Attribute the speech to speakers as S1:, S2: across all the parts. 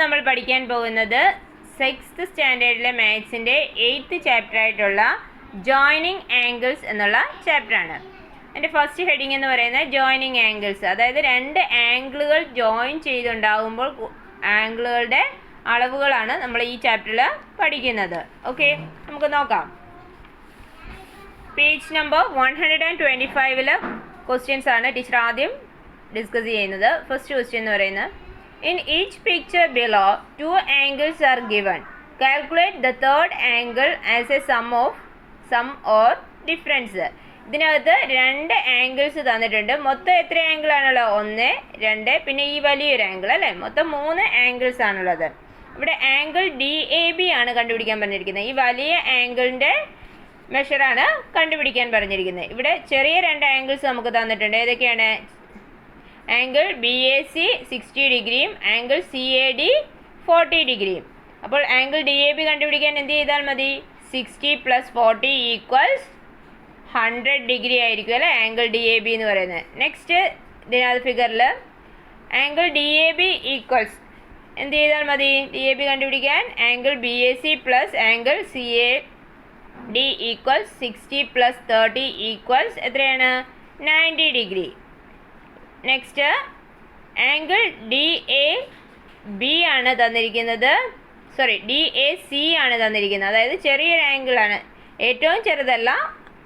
S1: നമ്മൾ പഠിക്കാൻ പോകുന്നത് 6th സ്റ്റാൻഡേർഡിലെ മാത്സിൻ്റെ 8th ചാപ്റ്റർ ആയിട്ടുള്ള ജോയിനിങ് ആംഗിൾസ് എന്നുള്ള ചാപ്റ്ററാണ്. അതിൻ്റെ ഫസ്റ്റ് ഹെഡിങ് എന്ന് പറയുന്നത് ജോയിനിങ് ആംഗിൾസ്, അതായത് രണ്ട് ആംഗിളുകൾ ജോയിൻ ചെയ്തുണ്ടാകുമ്പോൾ ആംഗിളുകളുടെ അളവുകളാണ് നമ്മൾ ഈ ചാപ്റ്ററിൽ പഠിക്കുന്നത്. ഓക്കെ, നമുക്ക് നോക്കാം. പേജ് നമ്പർ 125 ക്വസ്റ്റ്യൻസ് ആണ് ടീച്ചർ ആദ്യം ഡിസ്കസ് ചെയ്യുന്നത്. ഫസ്റ്റ് ക്വസ്റ്റ്യൻ എന്ന് പറയുന്നത്, in each picture below two angles are given. Calculate the third angle as a sum or difference. ഇതിനകത്ത് രണ്ട് ആംഗിൾസ് തന്നിട്ടുണ്ട്. മൊത്തം എത്ര ആംഗിൾ ആണുള്ളത്? 1, 2, പിന്നെ ഈ വലിയൊരു ആംഗിൾ അല്ലേ. മൊത്തം 3 ആംഗിൾസ് ആണുള്ളത്. ഇവിടെ ആംഗിൾ DAB ആണ് കണ്ടുപിടിക്കാൻ പറഞ്ഞിരിക്കുന്നത്. ഈ വലിയ ആംഗിളിൻ്റെ മെഷറാണ് കണ്ടുപിടിക്കാൻ പറഞ്ഞിരിക്കുന്നത്. ഇവിടെ ചെറിയ രണ്ട് ആംഗിൾസ് നമുക്ക് തന്നിട്ടുണ്ട്. ഏതൊക്കെയാണ്? ആംഗിൾ BAC 60 ഡിഗ്രിയും ആംഗിൾ CAD 40 ഡിഗ്രിയും. അപ്പോൾ ആംഗിൾ DAB കണ്ടുപിടിക്കാൻ എന്ത് ചെയ്താൽ മതി? 60 + 40 = 100 ഡിഗ്രി ആയിരിക്കും അല്ലേ ആംഗിൾ DAB എന്ന് പറയുന്നത്. നെക്സ്റ്റ് ഇതിനകത്ത് ഫിഗറിൽ ആംഗിൾ DAB ഈക്വൽസ് എന്ത് ചെയ്താൽ മതി? DAB കണ്ടുപിടിക്കാൻ ആംഗിൾ BAC + ആംഗിൾ CAD = 60 + 30 = എത്രയാണ്? 90 ഡിഗ്രി. നെക്സ്റ്റ് ആംഗിൾ DAB ആണ് തന്നിരിക്കുന്നത്, DAC ആണ് തന്നിരിക്കുന്നത്. അതായത് ചെറിയൊരു ആംഗിളാണ്, ഏറ്റവും ചെറുതല്ല,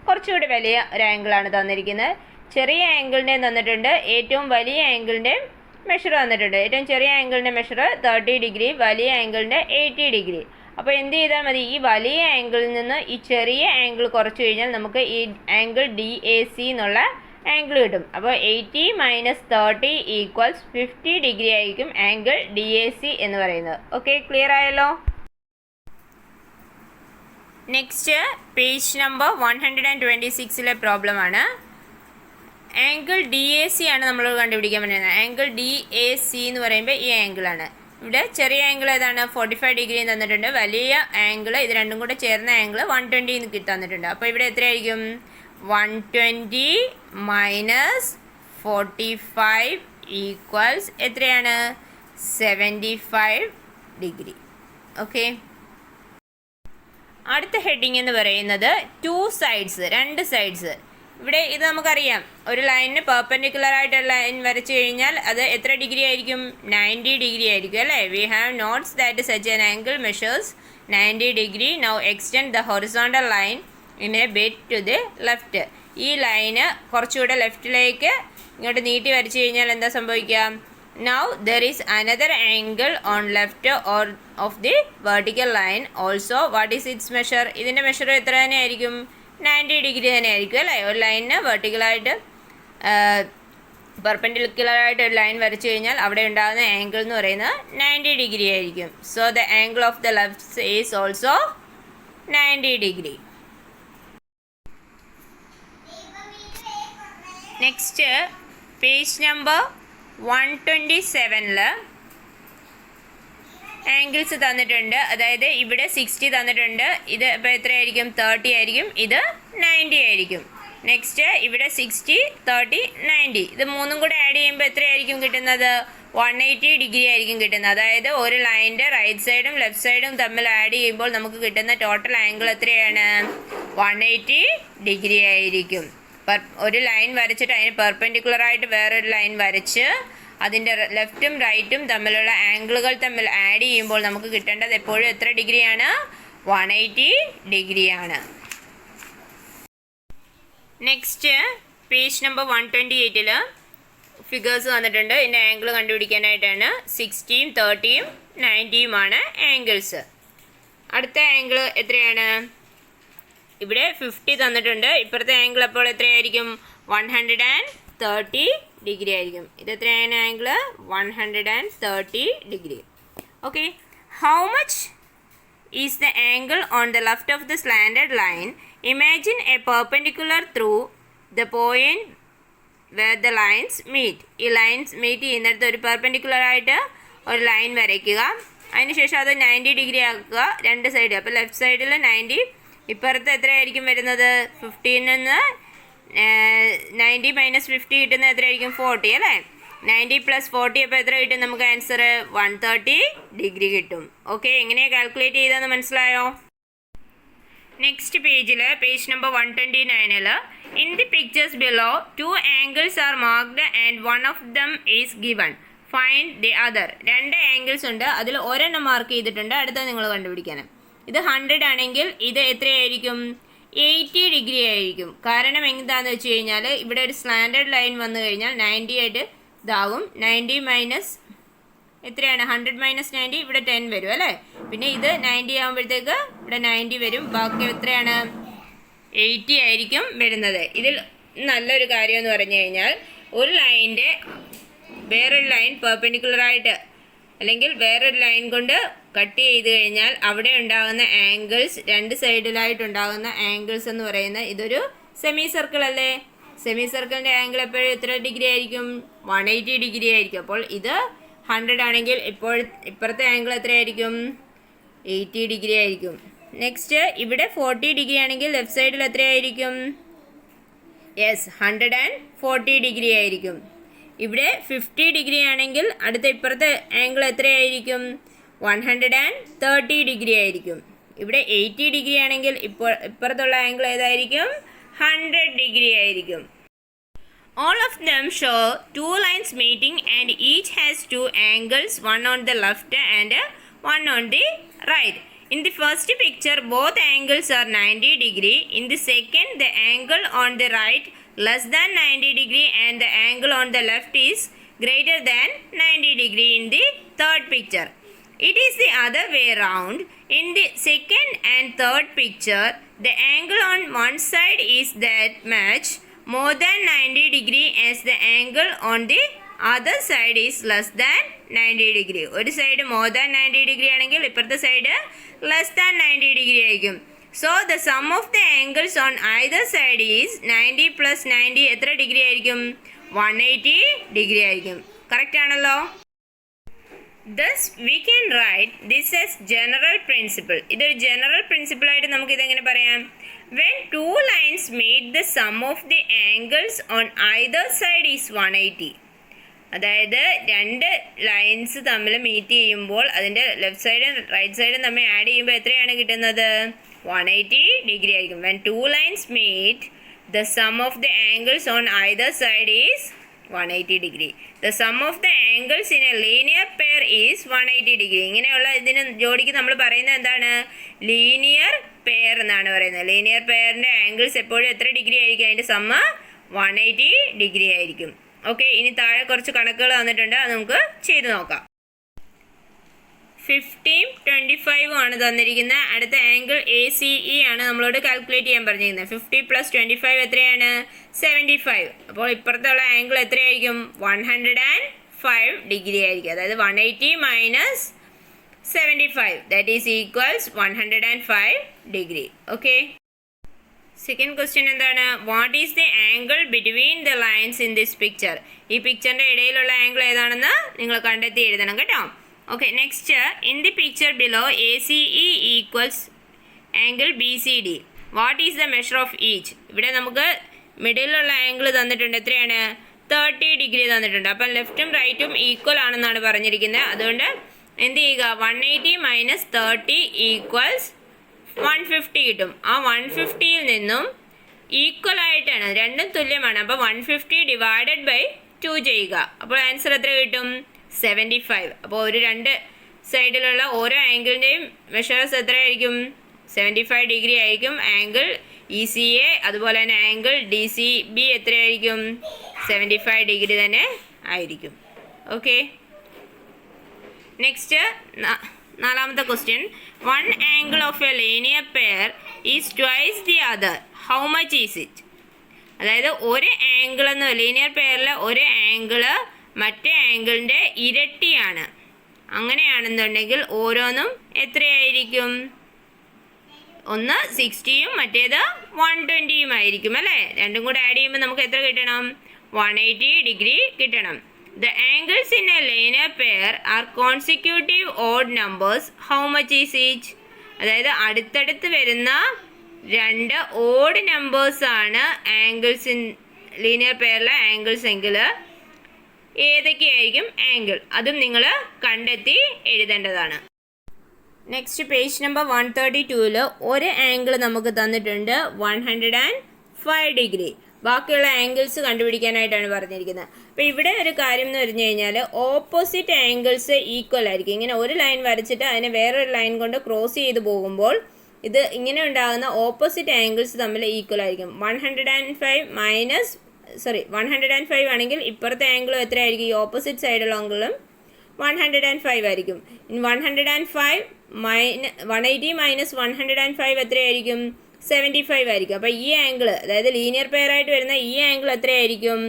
S1: കുറച്ചുകൂടി വലിയ ഒരു ആംഗിളാണ് തന്നിരിക്കുന്നത്. ചെറിയ ആംഗിളിൻ്റെ തന്നിട്ടുണ്ട്, ഏറ്റവും വലിയ ആംഗിളിൻ്റെ മെഷർ തന്നിട്ടുണ്ട്. ഏറ്റവും ചെറിയ ആംഗിളിൻ്റെ മെഷർ 30 ഡിഗ്രി, വലിയ ആംഗിളിൻ്റെ 80 ഡിഗ്രി. അപ്പോൾ എന്ത് ചെയ്താൽ മതി? ഈ വലിയ ആംഗിളിൽ നിന്ന് ഈ ചെറിയ ആംഗിൾ കുറച്ച് കഴിഞ്ഞാൽ നമുക്ക് ഈ ആംഗിൾ DAC എന്നുള്ള ആംഗിൾ കിട്ടും. അപ്പോൾ 80 - 30 = 50 ഡിഗ്രി ആയിരിക്കും ആംഗിൾ DAC എന്ന് പറയുന്നത്. ഓക്കെ, ക്ലിയർ ആയല്ലോ? നെക്സ്റ്റ് പേജ് നമ്പർ 126 പ്രോബ്ലമാണ്. ആംഗിൾ DAC ആണ് നമ്മൾ കണ്ടുപിടിക്കാൻ പറ്റുന്നത്. ആംഗിൾ DAC എന്ന് പറയുമ്പോൾ ഈ ആംഗിളാണ്. ഇവിടെ ചെറിയ ആംഗിൾ ഏതാണ്? 45 ഡിഗ്രി തന്നിട്ടുണ്ട്. വലിയ ആംഗിൾ, ഇത് രണ്ടും കൂടെ ചേർന്ന ആംഗിൾ 120 തന്നിട്ടുണ്ട്. അപ്പോൾ ഇവിടെ എത്രയായിരിക്കും? 120 - 45 = എത്രയാണ്? 75 ഡിഗ്രി. ഓക്കെ, അടുത്ത ഹെഡിങ് എന്ന് പറയുന്നത് ടു സൈഡ്സ്, രണ്ട് സൈഡ്സ്. ഇവിടെ ഇത് നമുക്കറിയാം, ഒരു ലൈനിന് പെർപെൻഡിക്കുലർ ആയിട്ടുള്ള ലൈൻ വരച്ചു കഴിഞ്ഞാൽ അത് എത്ര ഡിഗ്രി ആയിരിക്കും? 90 ഡിഗ്രി ആയിരിക്കും അല്ലേ. We have notes that such an angle measures 90 degree. Now extend the horizontal line in a bit to the left. ഈ ലൈന് കുറച്ചുകൂടെ ലെഫ്റ്റിലേക്ക് ഇങ്ങോട്ട് നീട്ടി വരച്ചു കഴിഞ്ഞാൽ എന്താ സംഭവിക്കുക? Now there is another angle on left or of the vertical line also. What is its measure? ഇതിൻ്റെ മെഷർ എത്ര തന്നെ ആയിരിക്കും? 90 ഡിഗ്രി തന്നെ ആയിരിക്കും അല്ലേ. ഒരു ലൈനിന് വെർട്ടിക്കലായിട്ട് പെർപെൻഡിക്കുലറായിട്ട് ഒരു ലൈൻ വരച്ചു കഴിഞ്ഞാൽ അവിടെ ഉണ്ടാകുന്ന ആംഗിൾ എന്ന് പറയുന്നത് 90 ഡിഗ്രി ആയിരിക്കും. So the angle of the left is also 90 degree. Next page number 127 angles തന്നിട്ടുണ്ട്. അതായത് ഇവിടെ 60 തന്നിട്ടുണ്ട്. ഇത് ഇപ്പോൾ എത്രയായിരിക്കും? 30 ആയിരിക്കും. ഇത് 90 ആയിരിക്കും. നെക്സ്റ്റ് ഇവിടെ 60, 30, 90 ഇത് മൂന്നും കൂടെ ആഡ് ചെയ്യുമ്പോൾ എത്രയായിരിക്കും കിട്ടുന്നത്? 180 ഡിഗ്രി ആയിരിക്കും കിട്ടുന്നത്. അതായത് ഒരു ലൈനിൻ്റെ റൈറ്റ് സൈഡും ലെഫ്റ്റ് സൈഡും തമ്മിൽ ആഡ് ചെയ്യുമ്പോൾ നമുക്ക് കിട്ടുന്ന ടോട്ടൽ ആംഗിൾ എത്രയാണ്? 180 ഡിഗ്രി ആയിരിക്കും. ഒരു ലൈൻ വരച്ചിട്ട് അതിന് പെർപെൻഡിക്കുലറായിട്ട് വേറൊരു ലൈൻ വരച്ച് അതിൻ്റെ ലെഫ്റ്റും റൈറ്റും തമ്മിലുള്ള ആംഗിളുകൾ തമ്മിൽ ആഡ് ചെയ്യുമ്പോൾ നമുക്ക് കിട്ടേണ്ടത് എപ്പോഴും എത്ര ഡിഗ്രിയാണ്? 180 ഡിഗ്രിയാണ്. നെക്സ്റ്റ് പേജ് നമ്പർ 128 ഫിഗേഴ്സ് വന്നിട്ടുണ്ട്. ഇതിൻ്റെ ആംഗിൾ കണ്ടുപിടിക്കാനായിട്ടാണ്. 60, 30, 90 ആംഗിൾസ്. അടുത്ത ആംഗിൾ എത്രയാണ്? ഇവിടെ 50 തന്നിട്ടുണ്ട്. ഇപ്പുറത്തെ ആംഗിൾ അപ്പോൾ എത്രയായിരിക്കും? 130 ഡിഗ്രി ആയിരിക്കും. ഇത് എത്രയാണ് angle? 130 degree. Okay, how much is the angle on the left of the slanted line? Imagine a perpendicular through the point where the lines meet. ഈ ലൈൻസ് മീറ്റ് ചെയ്യുന്നിടത്ത് ഒരു പെർപെൻഡിക്കുലറായിട്ട് ഒരു ലൈൻ വരയ്ക്കുക. അതിനുശേഷം അത് 90 ഡിഗ്രി ആക്കുക രണ്ട് സൈഡ്. അപ്പോൾ ലെഫ്റ്റ് സൈഡിൽ 90, ഇപ്പുറത്ത് എത്രയായിരിക്കും വരുന്നത്? 15 നിന്ന് 90 - 50 കിട്ടുന്നത് എത്രയായിരിക്കും? 40 അല്ലേ. 90 + 40 അപ്പോൾ എത്ര കിട്ടും നമുക്ക് ആൻസർ? 130 ഡിഗ്രി കിട്ടും. ഓക്കെ, എങ്ങനെയാണ് കാൽക്കുലേറ്റ് ചെയ്തതെന്ന് മനസ്സിലായോ? നെക്സ്റ്റ് പേജിൽ page number 129 in the pictures below 2 angles are marked and one of them is given. Find the other. 2 angles ഉണ്ട്, അതിൽ ഒരെണ്ണം മാർക്ക് ചെയ്തിട്ടുണ്ട്, അടുത്തത് നിങ്ങൾ കണ്ടുപിടിക്കണം. ഇത് 100 ആണെങ്കിൽ ഇത് എത്രയായിരിക്കും? 80 ഡിഗ്രി ആയിരിക്കും. കാരണം എന്താണെന്ന് വെച്ച് കഴിഞ്ഞാൽ ഇവിടെ ഒരു സ്ലാൻഡേർഡ് ലൈൻ വന്നു കഴിഞ്ഞാൽ 90 ആയിട്ട് ഇതാകും. 90 മൈനസ് എത്രയാണ്? 100 മൈനസ് 90 ഇവിടെ 10 വരും അല്ലേ? പിന്നെ ഇത് 90 ആകുമ്പോഴത്തേക്ക് ഇവിടെ 90 വരും. ബാക്കി എത്രയാണ്? 80 ആയിരിക്കും വരുന്നത്. ഇതിൽ നല്ലൊരു കാര്യം എന്ന് പറഞ്ഞു കഴിഞ്ഞാൽ ഒരു ലൈനിൻ്റെ വേറൊരു ലൈൻ പെർപെൻഡിക്കുലറായിട്ട് അല്ലെങ്കിൽ വേറൊരു ലൈൻ കൊണ്ട് കട്ട് ചെയ്ത് കഴിഞ്ഞാൽ അവിടെ ഉണ്ടാകുന്ന ആംഗിൾസ്, 2 സൈഡിലായിട്ടുണ്ടാകുന്ന ആംഗിൾസ് എന്ന് പറയുന്നത് ഇതൊരു സെമി സർക്കിൾ അല്ലേ? സെമി സർക്കിളിൻ്റെ ആംഗിൾ എപ്പോഴും എത്ര ഡിഗ്രി ആയിരിക്കും? 180 ഡിഗ്രി ആയിരിക്കും. അപ്പോൾ ഇത് 100 ആണെങ്കിൽ ഇപ്പുറത്തെ ആംഗിൾ എത്രയായിരിക്കും? 80 ഡിഗ്രി ആയിരിക്കും. നെക്സ്റ്റ് ഇവിടെ 40 ഡിഗ്രി ആണെങ്കിൽ ലെഫ്റ്റ് സൈഡിൽ എത്രയായിരിക്കും? യെസ്, 140 ഡിഗ്രി ആയിരിക്കും. ഇവിടെ 50 ഡിഗ്രി ആണെങ്കിൽ അടുത്ത ഇപ്പുറത്തെ ആംഗിൾ എത്രയായിരിക്കും? 130 ഡിഗ്രി ആയിരിക്കും. ഇവിടെ 80 ഡിഗ്രി ആണെങ്കിൽ ഇപ്പുറത്തുള്ള ആംഗിൾ ഏതായിരിക്കും? 100 ഡിഗ്രി ആയിരിക്കും. All of them show 2 lines meeting and each has 2 angles, one on the left and one on the right. In the first picture, both angles are 90 degree. In the second, the angle on the right less than 90 degree and the angle on the left is greater than 90 degree in the third picture. It is the other way round. In the second and third picture, the angle on one side is that much more than 90 degree as the angle on the other side is less than 90 degree. ഒരു side more than 90 degree ആണെങ്കിൽ ഇപ്പുറത്തെ side less than 90 degree ആയിരിക്കും. So the sum of the angles on either side is 90 plus 90 എത്ര degree ആയിരിക്കും? 180 degree ആയിരിക്കും. Correct ആണല്ലോ? Thus we can write this as general principle. ഇതൊരു general principle ആയിട്ട് നമുക്ക് ഇതെങ്ങനെ പറയാം? When 2 lines meet, the sum of the angles on either side is 180. അതായത് 2 ലൈൻസ് തമ്മിൽ മീറ്റ് ചെയ്യുമ്പോൾ അതിൻ്റെ ലെഫ്റ്റ് സൈഡും റൈറ്റ് സൈഡും തമ്മിൽ ആഡ് ചെയ്യുമ്പോൾ എത്രയാണ് കിട്ടുന്നത്? 180 ഡിഗ്രി ആയിരിക്കും. When 2 lines meet, the sum of the angles on either side is 180 degree. The sum of the angles in a linear pair is 180 degree. ഇങ്ങനെയുള്ള ഇതിന് ജോഡിക്ക് നമ്മൾ പറയുന്നത് എന്താണ്? ലീനിയർ പെയർ എന്നാണ് പറയുന്നത്. ലീനിയർ പെയറിൻ്റെ ആംഗിൾസ് എപ്പോഴും എത്ര ഡിഗ്രി ആയിരിക്കും? അതിൻ്റെ സമ്മ 180 ഡിഗ്രി ആയിരിക്കും. ഓക്കെ, ഇനി താഴെ കുറച്ച് കണക്കുകൾ തന്നിട്ടുണ്ട്, അത് നമുക്ക് ചെയ്ത് നോക്കാം. 50 25 ആണ് തന്നിരിക്കുന്നത്. അടുത്ത ആംഗിൾ ACE ആണ് നമ്മളോട് കാൽക്കുലേറ്റ് ചെയ്യാൻ പറഞ്ഞിരിക്കുന്നത്. 50 + 25 എത്രയാണ്? 75. അപ്പോൾ ഇപ്പുറത്തുള്ള ആംഗിൾ എത്രയായിരിക്കും? 105 ഡിഗ്രി ആയിരിക്കും. അതായത് 180 minus 75 that is equals 105 degree. Okay, second question എന്താണ്? What is the angle between the lines in this picture? ഈ പിക്ചറിൻ്റെ ഇടയിലുള്ള ആംഗിൾ ഏതാണെന്ന് നിങ്ങൾ കണ്ടെത്തി എഴുതണം കേട്ടോ. Okay, next, in the picture below, ACE equals angle BCD. What is the measure of each? ഇവിടെ നമുക്ക് മിഡിലുള്ള ആംഗിൾ തന്നിട്ടുണ്ട്. എത്രയാണ്? 30 ഡിഗ്രി തന്നിട്ടുണ്ട്. അപ്പം ലെഫ്റ്റും റൈറ്റും ഈക്വൽ ആണെന്നാണ് പറഞ്ഞിരിക്കുന്നത്. അതുകൊണ്ട് എന്ത് ചെയ്യുക? 180 മൈനസ് 30 ഈക്വൽസ് 150 കിട്ടും. ആ 150യിൽ നിന്നും ഈക്വൽ ആയിട്ടാണ്, രണ്ടും തുല്യമാണ്. അപ്പോൾ 150 ഡിവൈഡഡ് ബൈ 2 ചെയ്യുക. അപ്പോൾ ആൻസർ എത്ര കിട്ടും? 75. അപ്പോൾ ഒരു 2 സൈഡിലുള്ള ഓരോ ആംഗിളിൻ്റെയും മെഷേഴ്സ് എത്രയായിരിക്കും? 75 ഡിഗ്രി ആയിരിക്കും. ആംഗിൾ ECA അതുപോലെ തന്നെ ആംഗിൾ DCB എത്രയായിരിക്കും? 75 ഡിഗ്രി തന്നെ ആയിരിക്കും. ഓക്കെ, നെക്സ്റ്റ് നാലാമത്തെ question. One angle of A linear pair is twice the other. How much is it? അതായത് ഒരു ആംഗിൾ എന്ന് ലീനിയർ പെയറിലെ ഒരു ആംഗിള് മറ്റേ ആംഗിളിൻ്റെ ഇരട്ടിയാണ്. അങ്ങനെയാണെന്നുണ്ടെങ്കിൽ ഓരോന്നും എത്രയായിരിക്കും? ഒന്ന് 60യും മറ്റേത് 120യും ആയിരിക്കും അല്ലേ? രണ്ടും കൂടെ ആഡ് ചെയ്യുമ്പോൾ നമുക്ക് എത്ര കിട്ടണം? 180 ഡിഗ്രി കിട്ടണം. The angles in a linear pair are consecutive odd numbers. How much is each? അതായത് അടുത്തടുത്ത് വരുന്ന 2 ഓഡ് നമ്പേഴ്സാണ് ആംഗിൾസ് ഇൻ ലീനിയർ പെയറിലെ ആംഗിൾസ് എങ്കിൽ ഏതൊക്കെയായിരിക്കും ആംഗിൾ, അതും നിങ്ങൾ കണ്ടെത്തി എഴുതേണ്ടതാണ്. നെക്സ്റ്റ് പേജ് നമ്പർ 132 ഒരു ആംഗിൾ നമുക്ക് തന്നിട്ടുണ്ട് 105 ഡിഗ്രി. ബാക്കിയുള്ള ആംഗിൾസ് കണ്ടുപിടിക്കാനായിട്ടാണ് പറഞ്ഞിരിക്കുന്നത്. അപ്പോൾ ഇവിടെ ഒരു കാര്യം എന്ന് പറഞ്ഞു കഴിഞ്ഞാൽ ഓപ്പോസിറ്റ് ആംഗിൾസ് ഈക്വൽ ആയിരിക്കും. ഇങ്ങനെ ഒരു ലൈൻ വരച്ചിട്ട് അതിനെ വേറൊരു ലൈൻ കൊണ്ട് ക്രോസ് ചെയ്ത് പോകുമ്പോൾ ഇത് ഇങ്ങനെ ഉണ്ടാകുന്ന ഓപ്പോസിറ്റ് ആംഗിൾസ് തമ്മിൽ ഈക്വൽ ആയിരിക്കും. 105 ആണെങ്കിൽ ഇപ്പുറത്തെ ആംഗിളും എത്രയായിരിക്കും? ഈ ഓപ്പോസിറ്റ് സൈഡുള്ള ആംഗിളും 105 ആയിരിക്കും. 180 മൈനസ് 105 എത്രയായിരിക്കും? 75 ആയിരിക്കും. അപ്പോൾ ഈ ആംഗിൾ, അതായത് ലീനിയർ പെയർ ആയിട്ട് വരുന്ന ഈ ആംഗിൾ എത്രയായിരിക്കും?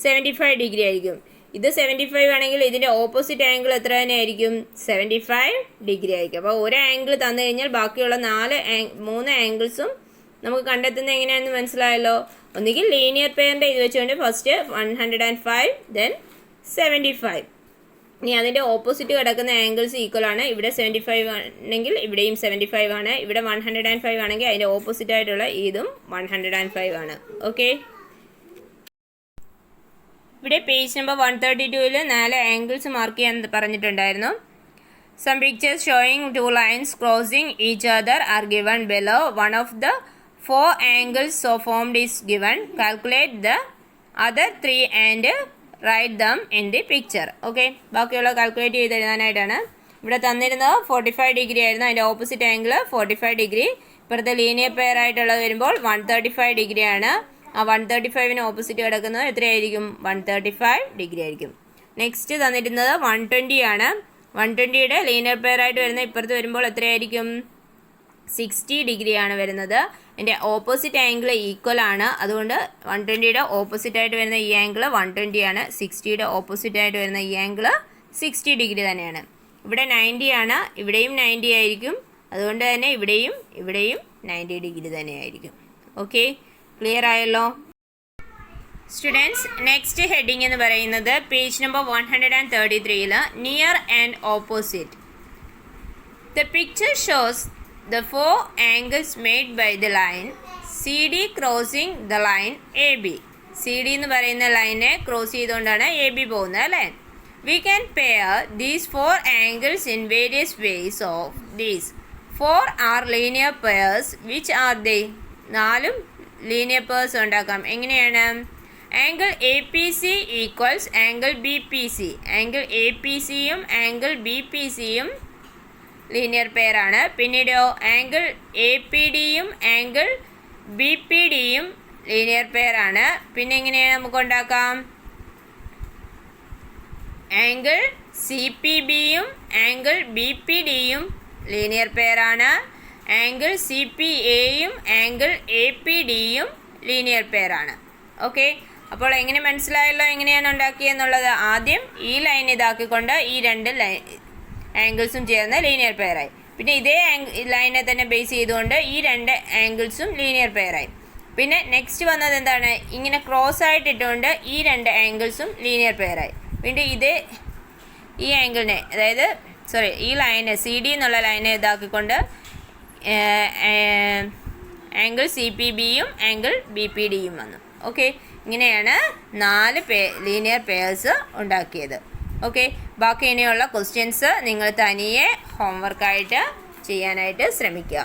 S1: 75 ഡിഗ്രി ആയിരിക്കും. ഇത് 75 ആണെങ്കിൽ ഇതിൻ്റെ ഓപ്പോസിറ്റ് ആംഗിൾ എത്ര തന്നെ ആയിരിക്കും? 75 ഡിഗ്രി ആയിരിക്കും. അപ്പോൾ ഒരു ആംഗിൾ തന്നു കഴിഞ്ഞാൽ ബാക്കിയുള്ള 3 ആംഗിൾസും നമുക്ക് കണ്ടെത്തുന്നത് എങ്ങനെയാണെന്ന് മനസ്സിലായല്ലോ. ഒന്നുകിൽ ലീനിയർ പെയറിൻ്റെ ഇത് വെച്ചുകൊണ്ട് ഫസ്റ്റ് 105 ദെൻ 75. ഇനി അതിൻ്റെ ഓപ്പോസിറ്റ് കിടക്കുന്ന ആംഗിൾസ് ഈക്വൽ ആണ്. ഇവിടെ 75 ആണെങ്കിൽ ഇവിടെയും 75 ആണ്. ഇവിടെ 105 ആണെങ്കിൽ അതിൻ്റെ ഓപ്പോസിറ്റ് ആയിട്ടുള്ള ഇതും 105 ആണ്. ഓക്കെ, ഇവിടെ പേജ് നമ്പർ 132 4 ആംഗിൾസ് മാർക്ക് ചെയ്യാൻ പറഞ്ഞിട്ടുണ്ടായിരുന്നു. Some pictures showing 2 lines crossing each other are given below. One of the 4 angles so formed is given. Calculate the other 3 and write them in the picture. Okay, ബാക്കിയുള്ള calculate ചെയ്ത് എഴുതാനായിട്ടാണ്. ഇവിടെ തന്നിരുന്നത് 45 degree ആയിരുന്നു. അതിൻ്റെ opposite angle 45 degree. ഇപ്പോഴത്തെ linear pair ആയിട്ടുള്ളത് വരുമ്പോൾ 135 degree ആണ്. ആ 135 ഓപ്പോസിറ്റ് കിടക്കുന്നത് എത്രയായിരിക്കും? 135 ഡിഗ്രി ആയിരിക്കും. നെക്സ്റ്റ് തന്നിരുന്നത് 120 ആണ്. 120യുടെ ലീനിയർ പെയർ ആയിട്ട് വരുന്ന ഇപ്പുറത്ത് വരുമ്പോൾ എത്രയായിരിക്കും? 60 ഡിഗ്രി ആണ് വരുന്നത്. എൻ്റെ ഓപ്പോസിറ്റ് ആംഗിൾ ഈക്വൽ ആണ്. അതുകൊണ്ട് 120യുടെ ഓപ്പോസിറ്റ് ആയിട്ട് വരുന്ന ഈ ആംഗിൾ 120 ആണ്. 60യുടെ ഓപ്പോസിറ്റ് ആയിട്ട് വരുന്ന ഈ ആംഗിൾ 60 ഡിഗ്രി തന്നെയാണ്. ഇവിടെ 90 ആണ്. ഇവിടെയും 90 ആയിരിക്കും. അതുകൊണ്ട് തന്നെ ഇവിടെയും 90 ഡിഗ്രി തന്നെയായിരിക്കും. ഓക്കെ, ക്ലിയർ ആയല്ലോ സ്റ്റുഡൻസ്? നെക്സ്റ്റ് ഹെഡിങ് എന്ന് പറയുന്നത് page number 133 near and opposite. The picture shows the 4 angles made by the line CD crossing the line AB. CD എന്ന് പറയുന്ന ലൈനെ ക്രോസ് ചെയ്തുകൊണ്ടാണ് AB പോകുന്നത് അല്ലേ? We can pair these 4 angles in various ways of these. 4 are linear pairs. Which are they? 4 linear pairs ഉണ്ടാക്കാം. എങ്ങനെയാണ്? Angle APC equals angle BPC. Angle APCയും angle BPCയും linear pair ആണ്. പിന്നീടോ ആംഗിൾ APDയും ആംഗിൾ BPDയും ലീനിയർ പെയർ ആണ്. പിന്നെ എങ്ങനെയാണ് നമുക്ക് ഉണ്ടാക്കാം? ആംഗിൾ CPBയും ആംഗിൾ BPDയും ലീനിയർ പെയർ ആണ്. ആംഗിൾ CPAയും ആംഗിൾ APDയും ലീനിയർ പെയർ ആണ്. ഓക്കെ, അപ്പോൾ എങ്ങനെ മനസ്സിലായല്ലോ എങ്ങനെയാണ് ഉണ്ടാക്കിയെന്നുള്ളത്? ആദ്യം ഈ ലൈൻ ഇതാക്കിക്കൊണ്ട് ഈ 2 ആംഗിൾസും ചേർന്ന് ലീനിയർ പെയറായി. പിന്നെ ഇതേ ലൈനെ തന്നെ ബേസ് ചെയ്തുകൊണ്ട് ഈ 2 ആംഗിൾസും ലീനിയർ പെയറായി. പിന്നെ നെക്സ്റ്റ് വന്നത് എന്താണ്? ഇങ്ങനെ ക്രോസ് ആയിട്ട് ഇട്ടുകൊണ്ട് ഈ 2 ആംഗിൾസും ലീനിയർ പെയറായി. വീണ്ടും ഈ ആംഗിളിനെ, അതായത് ഈ ലൈനെ CD എന്നുള്ള ലൈനെ ഇതാക്കിക്കൊണ്ട് ആംഗിൾ CPBയും ആംഗിൾ BPDയും വന്നു. ഓക്കെ, ഇങ്ങനെയാണ് 4 ലീനിയർ പെയർസ് ഉണ്ടാക്കിയത്. ഓക്കെ, ബാക്കി ഇനിയുള്ള ക്വസ്റ്റ്യൻസ് നിങ്ങൾ തനിയെ ഹോംവർക്കായിട്ട് ചെയ്യാനായിട്ട് ശ്രമിക്കുക.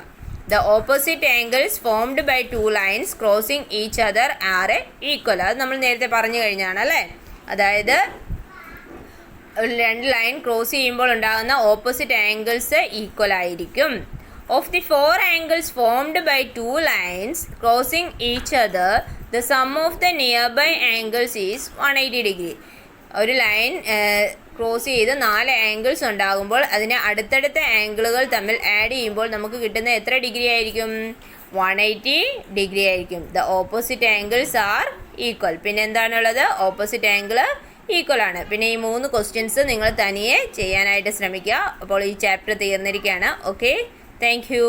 S1: The opposite angles formed by 2 lines crossing each other are equal. അത് നമ്മൾ നേരത്തെ പറഞ്ഞു കഴിഞ്ഞാണ് അല്ലേ? അതായത് 2 ലൈൻ ക്രോസ് ചെയ്യുമ്പോൾ ഉണ്ടാകുന്ന ഓപ്പോസിറ്റ് ആംഗിൾസ് ഈക്വൽ ആയിരിക്കും. Of the 4 angles formed by 2 lines crossing each other the sum of the nearby angles is 180 degree. ഒരു ലൈൻ ക്രോസ് ചെയ്ത് 4 ആംഗിൾസ് ഉണ്ടാകുമ്പോൾ അതിനെ അടുത്തടുത്ത ആംഗിളുകൾ തമ്മിൽ ആഡ് ചെയ്യുമ്പോൾ നമുക്ക് കിട്ടുന്ന എത്ര ഡിഗ്രി ആയിരിക്കും? 180 ഡിഗ്രി ആയിരിക്കും. The opposite angles are equal. പിന്നെ എന്താണുള്ളത്? ഓപ്പോസിറ്റ് ആംഗിൾ ഈക്വൽ ആണ്. പിന്നെ ഈ 3 ക്വസ്റ്റ്യൻസ് നിങ്ങൾ തനിയെ ചെയ്യാനായിട്ട് ശ്രമിക്കുക. അപ്പോൾ ഈ ചാപ്റ്റർ തീർന്നിരിക്കുകയാണ്. Okay, thank U.